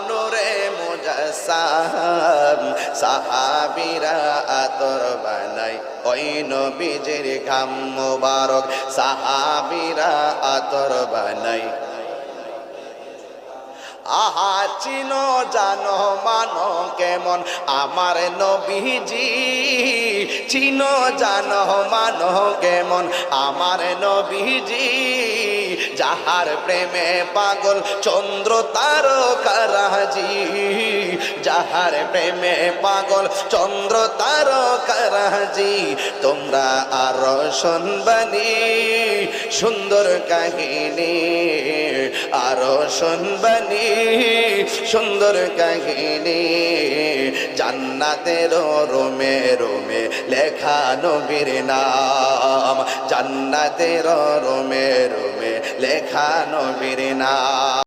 নূরে মুজাসসাম সাহাবীরা আতর বানায় ওই নবীজির ঘাম মোবারক সাহাবীরা আতর বানায় আহা চিনো জানো মানো কেমন আমার নবীজি চিনো জানো মানো কেমন আমার নবীজি যাহার প্রেমে পাগল চন্দ্র তারকারাজি যাহার প্রেমে পাগল চন্দ্র তারকারাজি তোমরা আরো শুনবানি সুন্দর কাহিনী আরো শুনবানি সুন্দর কাহিনী জান্নাতের রোমে রোমে লেখা নবীর নাম জান্নাতের রোমে রোমে লেখা নবীর নাম